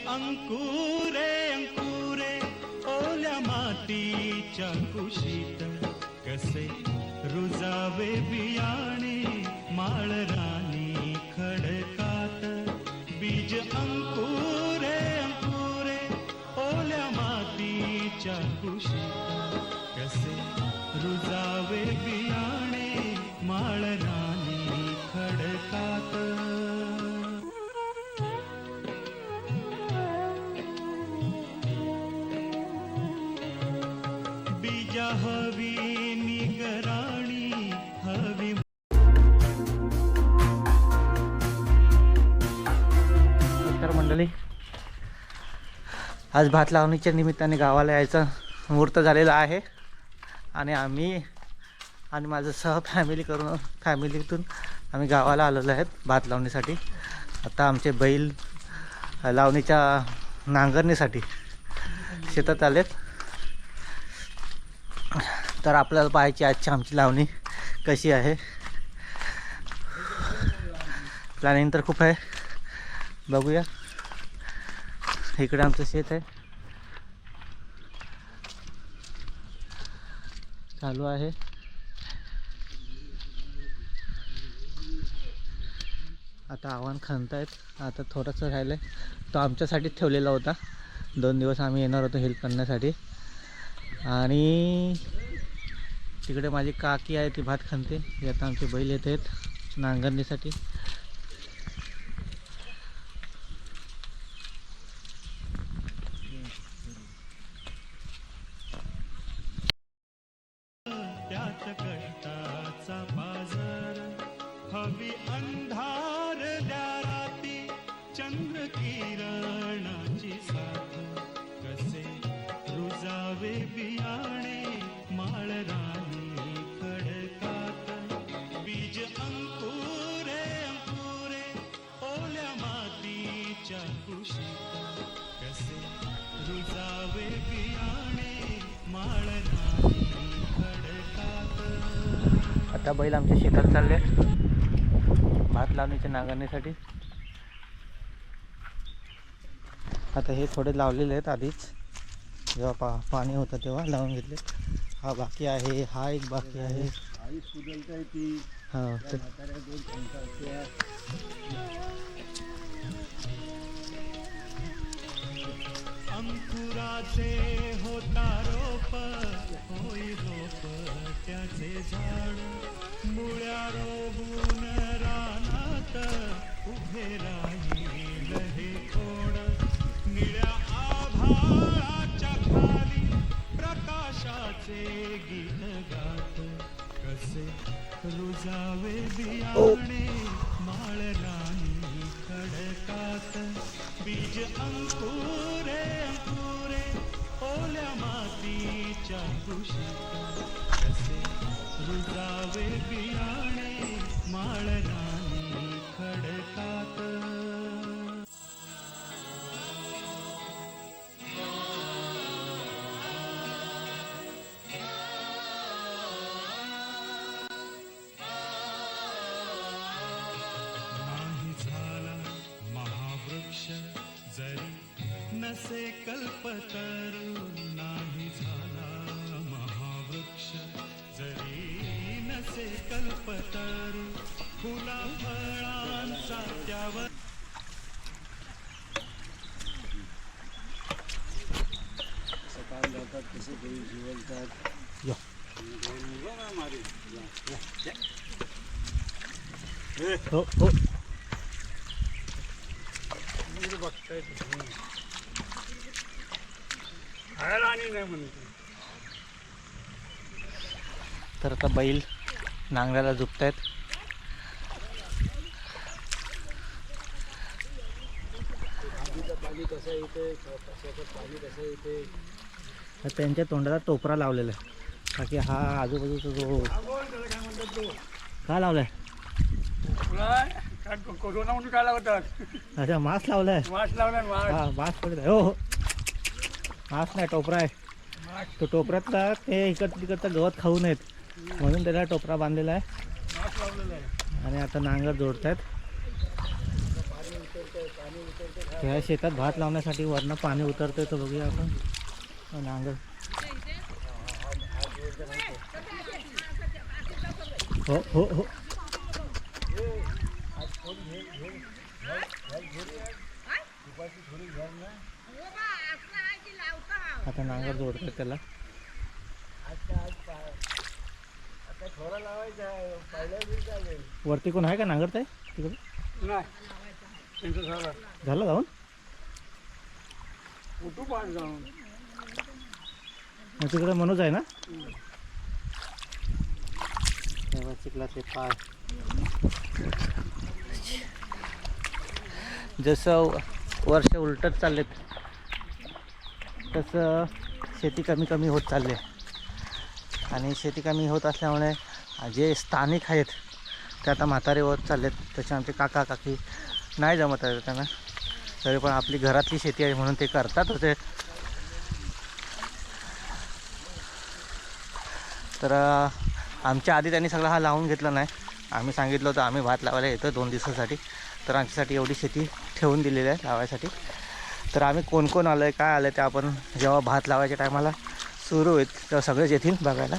अंकुरे अंकुरे ओल्या मातीच्या कुशीत कसे रुजावे बियाणे माळरानी खडकात बीज अंकुरे अंकुरे ओल्या मातीच्या कुशीत कसे रुजावे बियाणे माळरानी खडकात बीजा हवी निगराणी हवी। नमस्कार मंडळी, आज भात लावणीच्या निमित्ताने गावाला यायचा मुहूर्त झालेला आहे आणि आम्ही आणि माझं फॅमिलीतून आम्ही गावाला आलेलो आहेत भात लावणीसाठी। आता आमचे बैल लावणीच्या नांगरणीसाठी शेतात आलेत, तर आपल्याला पाहायची आजची आमची लावणी कशी आहे। प्लॅनिंग तर खूप आहे, बघूया। इकडे आमचं शेत आहे, चालू आहे। आता आव्हान खणतायत, आता थोडंसं राहिलं आहे। तो आमच्यासाठीच ठेवलेला होता, 2 दिवस आम्ही येणार होतो हेल्प करण्यासाठी। आणि तिकडे माझी काकी आहे, ती भात खणते। आता आमचे बैल येत आहेत नांगरणीसाठी। त्यात कष्टाचा बाजार हवी अंधार द्या राती चंद्र किरणाची साथ कसे रुजावे बियाणे माळरानी खडकात बीज अंकुरे अंकुरे ओल्या मातीच्या कुशीत कसे रुजावे बियाणे माळरानी खडकात। आता बैल आमच्या शेतात चालले भात लावणीच्या नांगरणीसाठी। आता हे थोडे लावलेले आहेत आधीच, जेव्हा पाणी होतं तेव्हा लावून घेतले। हा बाकी आहे, हा एक बाकी आहे। हा अंकुराचे होता रोप होई रोप त्याचे झाड मुळ्या रोवून रानात उभे राहील हे खोड निळ्या आभाळाच्या खाली प्रकाशाचे गीत गात कसे रुजावे बियाणे माळरानी खडकात बीज अंकुरे अंकुरे ओल्या मातीच्या कुशीत कसे रुजावे बियाणे माळरानी खडकात। नाही झाला महावृक्ष जरी नसे कल्पतरू नाही झाला महावृक्ष जरी नसे कल्पतरू फुला फळांचा त्यावर सकाळ जातात कसे बैल जिवलतात। हो हो तर आता बैल नांगराला झुकतायत। पाणी कसं येते, पाणी कसं येते, तर त्यांच्या तोंडाला टोपरा लावलेला आहे, बाकी हा आजूबाजूचा जो का लावलाय कोरोना म्हणून काय लावतात? अच्छा, मास्क लावलाय। मास्क लावला, हा मास्क पडत आहे। हो हो, मास्क नाही, टोपरा आहे। तो टोपऱ्यातला ते तिकडचं गवत खाऊ नयेत म्हणून त्याला टोपरा बांधलेला आहे। मास्क लावलेला आहे। आणि आता नांगर जोडतायत। ह्या शेतात भात लावण्यासाठी वरनं पाणी उतरतंय तर बघूया आपण. नांगर हो हो हो. आता नांगर जोडतात त्याला. वरती कोण आहे का नांगरताय तिकडे? नाही त्यांचं झालं झालं जाऊन उठू पाठ जाऊन तिकडे मनोज आहे ना. चिखलाचे पाय. जसं वर्ष उलटत चाललेत तसं शेती कमी कमी होत चालली आहे. आणि शेती कमी होत असल्यामुळे जे स्थानिक आहेत ते आता म्हातारे होत चाललेत. तसे आमचे काका काकी नाही जमत आहे त्यांना. तरी पण आपली घरातली शेती आहे म्हणून ते करतात होते. तर आमच्या आधी त्यांनी सगळं हा लावून घेतला नाही. आम्ही सांगितलं होतं आम्ही भात लावायला येतो 2 दिवसासाठी. तर आमच्यासाठी एवढी शेती ठेवून दिलेली आहे लावायसाठी. तर आम्ही कोण कोण आलं आहे काय आलं आहे ते आपण जेव्हा भात लावायच्या टायमाला सुरू होईल तेव्हा सगळेच येतील बघायला.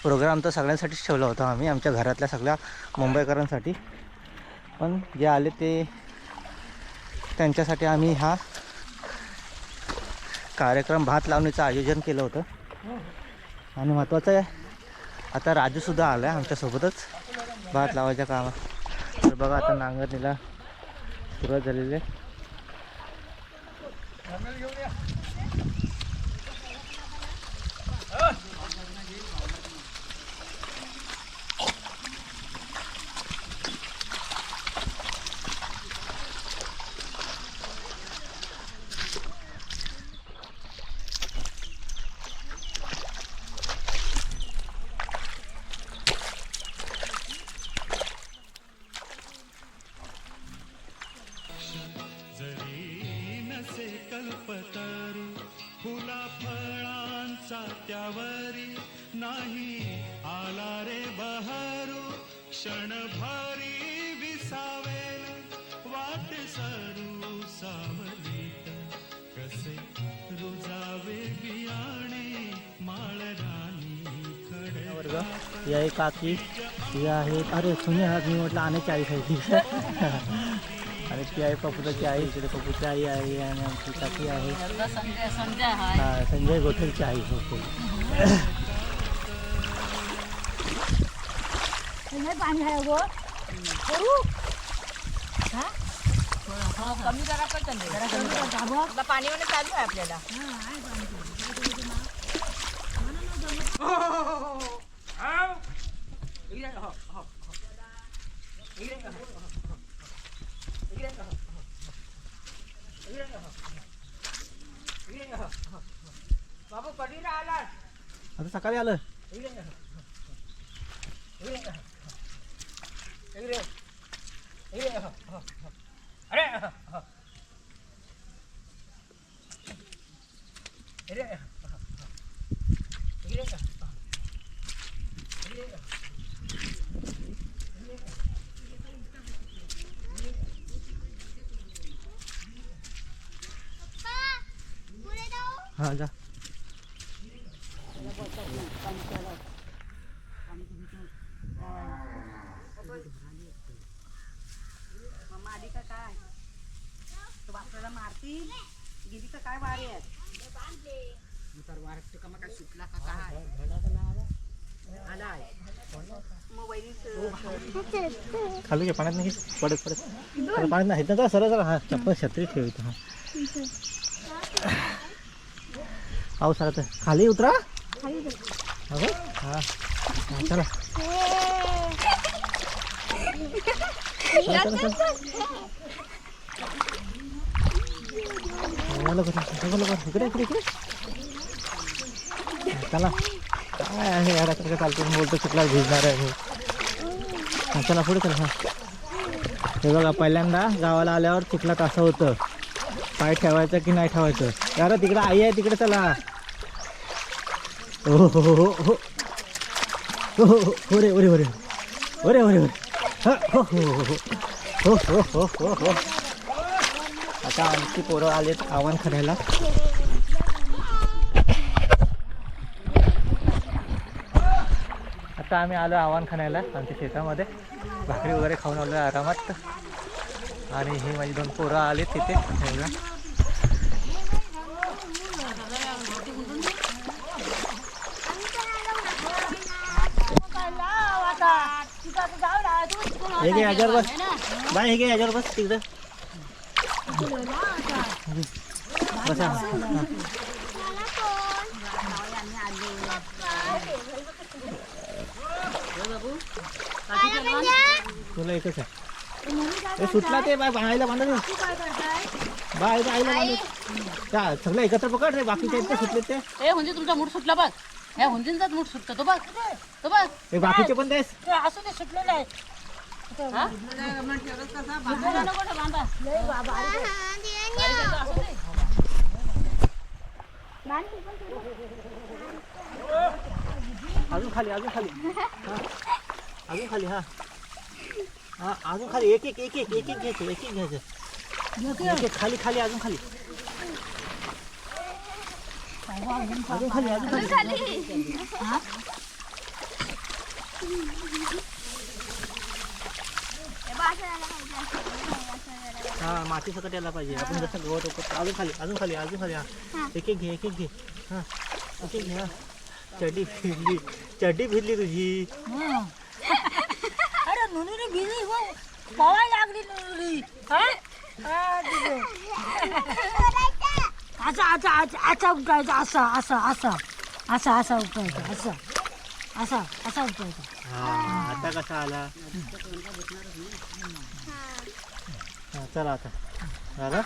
प्रोग्राम तर सगळ्यांसाठीच ठेवला होता आम्ही आमच्या घरातल्या सगळ्या मुंबईकरांसाठी. पण जे आले ते त्यांच्यासाठी आम्ही हा कार्यक्रम भात लावणीचं आयोजन केलं होतं. आणि महत्त्वाचं आहे आता राजूसुद्धा आला आहे आमच्यासोबतच भात लावायच्या कामात. तर बघा आता नांगरणीला सुरुवात झालेली आहे. कल्पतरू फुला फळांचा त्यावरी नाही आला रे बहरू. क्षणभरी विसावेल वाट सरू सावलीत कसे रुजावे बियाणे माळरानी खडे. ही आहे काकी, ही आहे अरे तुम्ही आज मी म्हटलं आणि 40 आहे ती. आणि ती आहे पपुताची आई. इकडे पपुची आई आहे आणि आमची काकी आहे. हां संजय गोठेची आई. हो पाणी आहे गो कमी जरा पण पाणी होणं चालू आहे आपल्याला. बाबू कधी राहिला आता सकाळी आलं. हां जा. आली का काय तो बापराला मारती गेली का काय वारी आहेत तर वारट का मग काय सुटला का काय आलाय मग वैरी खाली घे पाण्यात नाही पडत पडत पाण्यात नाही ना सरळ सरळ. हां चप्पल छत्री ठेव इथं. हां पाऊस आला तर खाली उतरा. हां चला इकडे इकडे इकडे चला. काय आहे यार कसं चालतो बोलतो चिखलात भिजणार आहे. चला पुढे चला. हे बघा पहिल्यांदा गावाला आल्यावर चिखलात असं होतं. पाय ठेवायचं की नाही ठेवायचं. यार तिकडे आई आहे तिकडे चला. हो हो हो हो हो हो हो रे ओरे ओरे ओरे ओरे ओरे हो हो हो हो हो हो हो हो आता आमची पोरं आलेत आव्हान खाण्याला. आता आम्ही आलो आव्हान खाण्याला आमच्या शेतामध्ये. भाकरी वगैरे खाऊन आलो आरामात. आणि ही माझी 2 पोरं आले तिथे. हे घे याच्यावर बस बाय. हे घे याच्यावर बस तिकडं बसा. तुला एकच आहे. हे सुटला ते बाय आईला बांधा दे. बाय आईला बांधा. सगळं एकत्र पकड रे. बाकीचे इतके सुटले ते. ए म्हणजे तुमचा मूठ सुटला बघ. ह्या हुंदींचाच मूठ सुटतो तो बघ. तो बघ. हे बाकीचे पण तेच. असू दे सुटलेलं आहे. हा? सुटलेलं नको ना बांधा. असू दे. अजून खाली अजून खाली. हा अजून खाली. हा हा अजून खाली. एक एक एक एक एक एक घ्यायचं. एक एक घ्यायचं. एक एक खाली खाली अजून खाली. अजून खाली अजून खाली. हा माती सकट यायला पाहिजे. आपण जसं गवत होतो. अजून खाली अजून खाली अजून खाली. हा एक एक घे एक एक घे. हा एक एक घे. हा चड्डी फिरली. चड्डी फिरली तुझी. अरे नुनुरी भिजली हो. पवाय लागली नुनुरी. असा उठायचा. असा उठायचा. असा उठायचा. हा आता कसा आला. हा चला आता झालं.